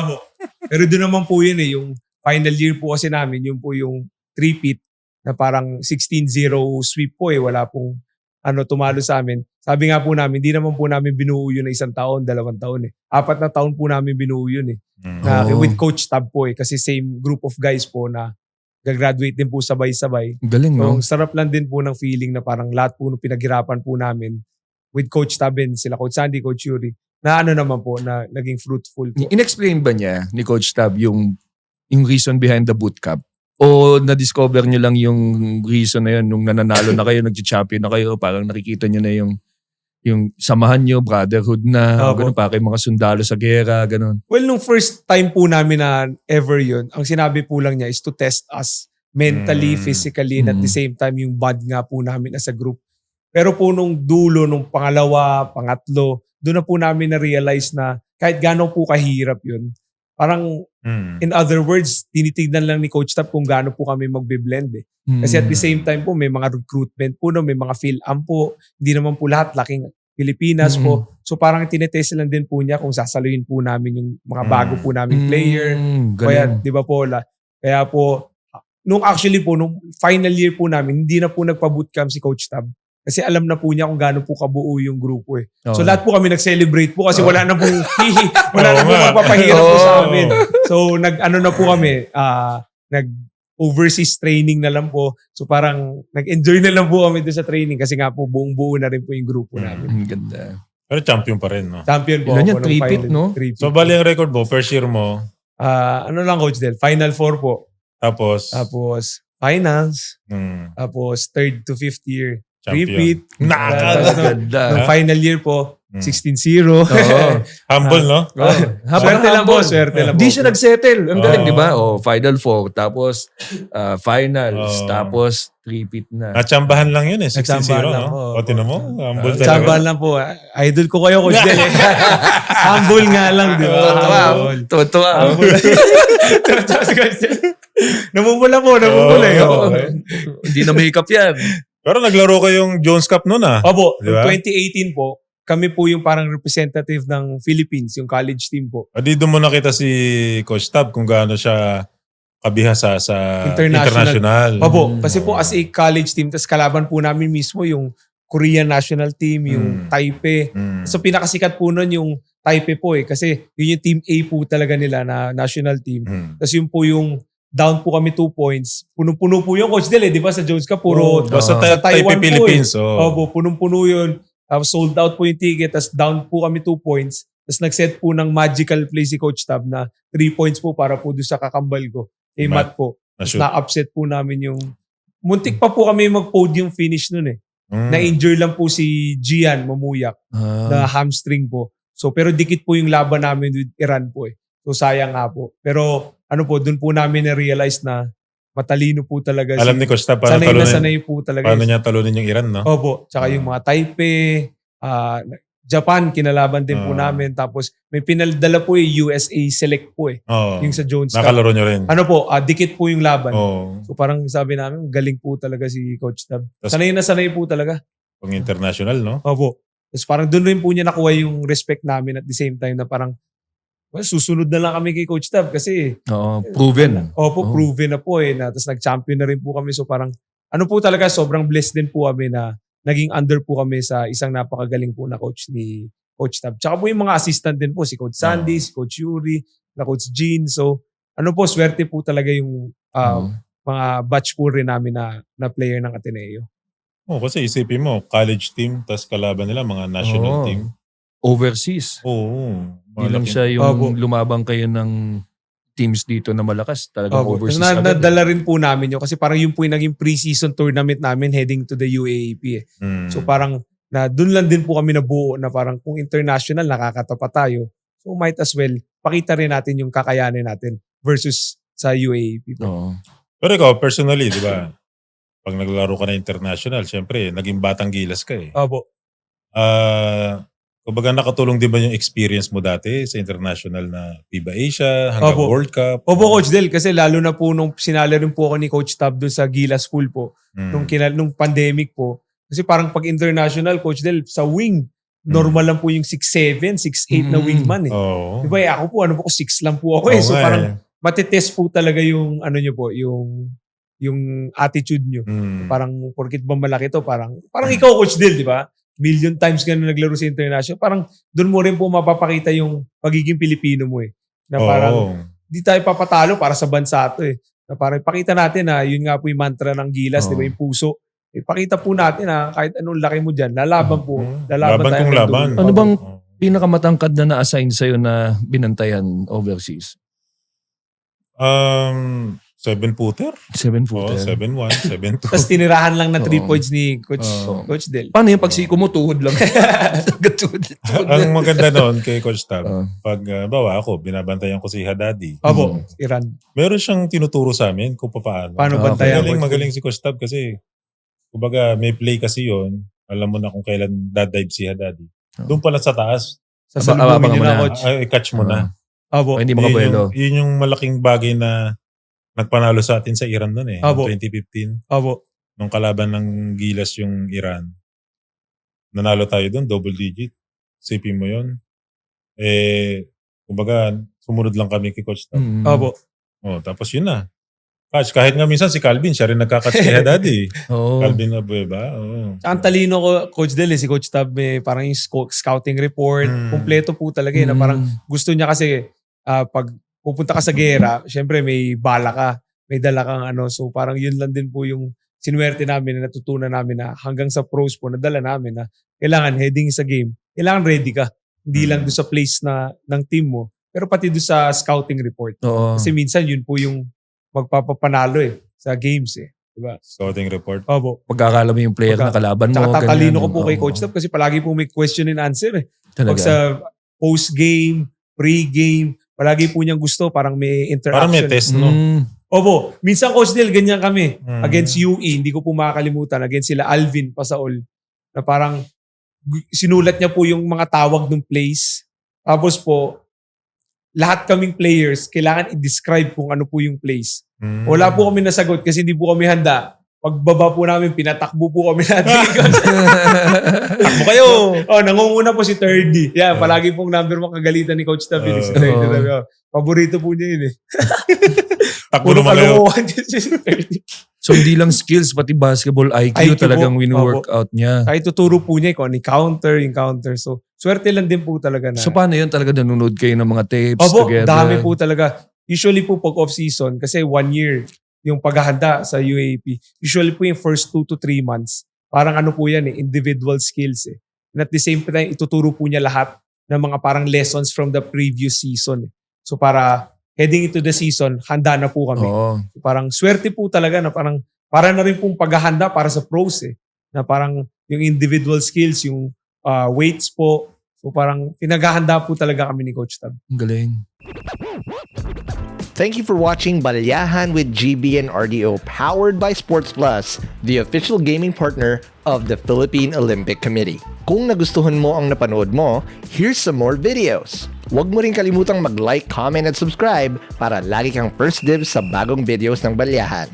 Opo. Pero doon naman po yun yung final year po kasi namin, yun po yung three-peat na parang 16-0 sweep po wala pong tumalo sa amin. Sabi nga po namin, di naman po namin binuo yun na 1 taon, 2 taon 4 na taon po namin binuo yun with Coach Tab po kasi same group of guys po na gagraduate din po sabay-sabay. Galing, no? So, sarap lang din po ng feeling na parang lahat po nung pinaghirapan po namin with Coach Tab and sila Coach Sandy, Coach Yuri, na naman po, na naging fruitful po. In-explain ba niya ni Coach Tab yung reason behind the bootcamp? O na-discover niyo lang yung reason na yun nung nananalo na kayo, nag-champion na kayo, parang nakikita niyo na yung samahan niyo, brotherhood na, ganun pa, kayo mga sundalo sa gera, ganun. Well, nung first time po namin na ever yun, ang sinabi po lang niya is to test us mentally, physically, and at the same time yung bond nga po namin as a group. Pero po nung dulo, nung pangalawa, pangatlo, doon na po namin na-realize na kahit gano'n po kahirap yun, parang in other words, tinitignan lang ni Coach Tab kung gaano po kami magbe-blend Kasi at the same time po, may mga recruitment po, may mga fill-am po, hindi naman po lahat laking Pilipinas po. So parang tinetest lang din po niya kung sasaluhin po namin yung mga bago po naming player. Kaya, di ba po, kaya po, nung final year po namin, hindi na po nagpa-bootcamp si Coach Tab. Kasi alam na po niya kung gaano po kabuo yung grupo So lahat po kami nag-celebrate po kasi wala na pong magpapahirap po sa amin. So na po kami, nag-overseas training na lang po. So parang nag-enjoy na lang po kami doon sa training kasi nga po buong-buo na rin po yung grupo namin. Ganda. Pero champion pa rin, no? Champion po. Ilan yan? 3-peat, no? So bali ang record mo, first year mo? Lang Coach Del? Final 4 po. Tapos finals. Tapos 3rd to 5th year. Champion. Nakakaganda. Nung final year po, 16-0. Humble, no? Swerte lang po. Hindi siya nag-settle. Ang galing, di ba? Final 4. Tapos finals. Tapos 3-peat na. Natsambahan lang yun 16-0, no? O, tinan mo? Humble talaga. Natsambahan lang po. Idol ko kayo, Coach Del. Humble nga lang, di ba? Tuwa. Namumula po. Hindi na makeup yan. Pero naglaro kayong Jones Cup noon Opo, diba? 2018 po, kami po yung parang representative ng Philippines, yung college team po. Dito mo nakita si Coach Tab kung gaano siya kabihasa sa international. Opo, kasi po as a college team, tas kalaban po namin mismo yung Korean national team, yung Taipei. So pinakasikat po nun yung Taipei po kasi yun yung team A po talaga nila na national team. Tas yun po yung down po kami 2 points. Punong-puno po yung Coach Del di ba? Sa Jones Cup, puro sa Taiwan Philippines. Opo, punong-puno yun. Sold out po yung ticket, tas down po kami 2 points. Tas nag-set po ng magical play si Coach Tab na 3 points po para po doon sa kakambal ko. Matt po. Tas na-upset po namin yung... Muntik pa po kami mag-podium finish nun Na-injure lang po si Gian Mamuyak na hamstring po. So, pero dikit po yung laban namin with Iran po So, sayang nga po. Pero doon po namin na-realize na matalino po talaga. Alam ni Coach Tab paano sanay po talaga. Paano niya talunin yung Iran, no? Opo. Tsaka yung mga Taipei, Japan, kinalaban din po namin. Tapos may pinaldala po USA Select po yung sa Jones Cup. Nakalaro nyo rin. Dikit po yung laban. So parang sabi namin, galing po talaga si Coach Tab. Sanay na sanay po talaga. Pang international, no? Opo. Tapos parang doon rin po niya nakuha yung respect namin at the same time na parang susunod na lang kami kay Coach Tab kasi proven. Proven na po Tapos nag-champion na rin po kami. So parang po talaga, sobrang blessed din po kami na naging under po kami sa isang napakagaling po na coach ni Coach Tab. Tsaka po yung mga assistant din po, si Coach Sandy, si Coach Yuri, na Coach Jean. So swerte po talaga yung mga batch po rin namin na player ng Ateneo. Kasi isipin mo, college team, tas kalaban nila mga national team. Overseas. Hindi lang siya yung lumabang kayo ng teams dito na malakas. Talagang overseas agad. Nadala rin po namin yun kasi parang yun po yung naging pre-season tournament namin heading to the UAAP. So parang doon lang din po kami nabuo na parang kung international nakakatapat tayo. So might as well pakita rin natin yung kakayanin natin versus sa UAAP. Pero ikaw, personally, di ba? Pag naglaro ka na international, syempre, naging batang gilas ka Opo. Kumbaga nakatulong din ba yung experience mo dati sa international na FIBA Asia hanggang World Cup? Opo, Coach Del. Kasi lalo na po nung sinali rin po ako ni Coach Tab doon sa Gilas School po. Nung pandemic po. Kasi parang pag international, Coach Del, sa wing, normal lang po yung 6'7", 6'8 na wingman eh. Oo. Diba ako po, ano po, 6 lang po ako eh. Oo So nga parang eh. matitest po talaga yung ano nyo po, yung attitude nyo. Mm. Parang porkit ba malaki to, parang ikaw Coach Del, di ba? Million times ka na naglaro sa international. Parang doon mo rin po mapapakita yung pagiging Pilipino mo eh. Na parang Oo. di tayo papatalo para sa bansa to eh. Na parang ipakita natin na yun nga po yung mantra ng Gilas, di ba, yung puso. Ipakita po natin na kahit anong laki mo dyan, lalaban po. Lalaban tayo kung ng laban. dulo. Ano bang Oo. pinakamatangkad na na-assign sa'yo na binantayan overseas? 7-footer? 7-footer. 7-1, 7-2. Tapos tinirahan lang na 3 Oo. points ni Coach Oo. Coach Del. Paano yung pagsiko mo? Tuhod lang. Tuhod Ang maganda noon kay Coach Tab, Oo. pag bawa ako, binabantayan ko si Hadadi. Opo, Iran. Meron siyang tinuturo sa amin kung paano. Paano Okay. bantayan? Magaling si Coach Tab kasi, kumbaga may play kasi yon, alam mo na kung kailan dadive si Hadadi. Doon pala sa taas, Sasalubungin abangan nyo mo na, na. Coach. catch mo na. Opo. Hindi makabuelo. Yun yung malaking bagay na nagpanalo sa atin sa Iran noon eh. Abo. 2015. Opo. Nung kalaban ng Gilas yung Iran. Nanalo tayo doon, double digit. Sipin mo yun. Kumbaga, sumunod lang kami kay Coach Tab. Mm. Opo. Tapos yun na. Catch, kahit nga minsan si Calvin, siya rin nagkakatch kay Hadadi. Oo. Calvin Abueva. Oo. Ang talino ko, Coach Del, si Coach Tab, may parang yung scouting report. Kompleto po talaga na parang gusto niya kasi pag pupunta ka sa gera, syempre may bala ka, may dala kang ano. So parang yun lang din po yung sinuwerte namin na natutunan namin na hanggang sa pros po, nadala namin na kailangan heading sa game, kailangan ready ka. Hindi lang doon sa place ng team mo, pero pati doon sa scouting report. Oo. Kasi minsan yun po yung magpapapanalo sa games eh. Diba? Scouting report. Opo. Pagkakala mo yung player na kalaban mo. Tsaka tatalino ko ganyan. po kay Oo. Coach Tab kasi palagi po may question and answer eh. Talaga. Pag sa post-game, pre-game, palagi po niyang gusto, parang may interaction. Parang may test, no? Opo. Minsan, Coach Del, ganyan kami. Mm. Against UE, hindi ko po makakalimutan. Against sila Alvin Pasaol. Na parang sinulat niya po yung mga tawag ng plays. Tapos po, lahat kaming players, kailangan i-describe kung ano po yung plays. Wala po kami nasagot kasi hindi po kami handa. Pagbaba po namin, pinatakbo po kami natin. Takbo kayo! Nangunguna po si Thirdy. Yeah, palagi pong number 1 kagalitan ni Coach Tab. Si Thirdy. Paborito po niya yun eh. Takbo Puro naman kayo. kalokohan din si Thirdy. So hindi lang skills, pati basketball IQ, IQ talagang po. win-workout niya. Kahit tuturo po niya kung ano yung counter. So, swerte lang din po talaga na. So paano yun? Talaga nanonood kayo ng mga tapes Opo, together? dami po talaga. Usually po pag off-season, kasi 1 year yung paghahanda sa UAP. Usually po yung first 2 to 3 months. Parang ano po yan individual skills eh. And at the same time, ituturo po niya lahat ng mga parang lessons from the previous season. So para heading into the season, handa na po kami. Oo. So parang swerte po talaga na parang para na rin pong paghahanda para sa pros eh. Na parang yung individual skills, yung weights po. So parang pinaghahanda po talaga kami ni Coach Tab. Ang galing. Thank you for watching Balyahan with GB and RDO, powered by Sports Plus, the official gaming partner of the Philippine Olympic Committee. Kung nagustuhan mo ang napanood mo, here's some more videos. Huwag mo rin kalimutang mag-like, comment at subscribe para lagi kang first dibs sa bagong videos ng Balyahan.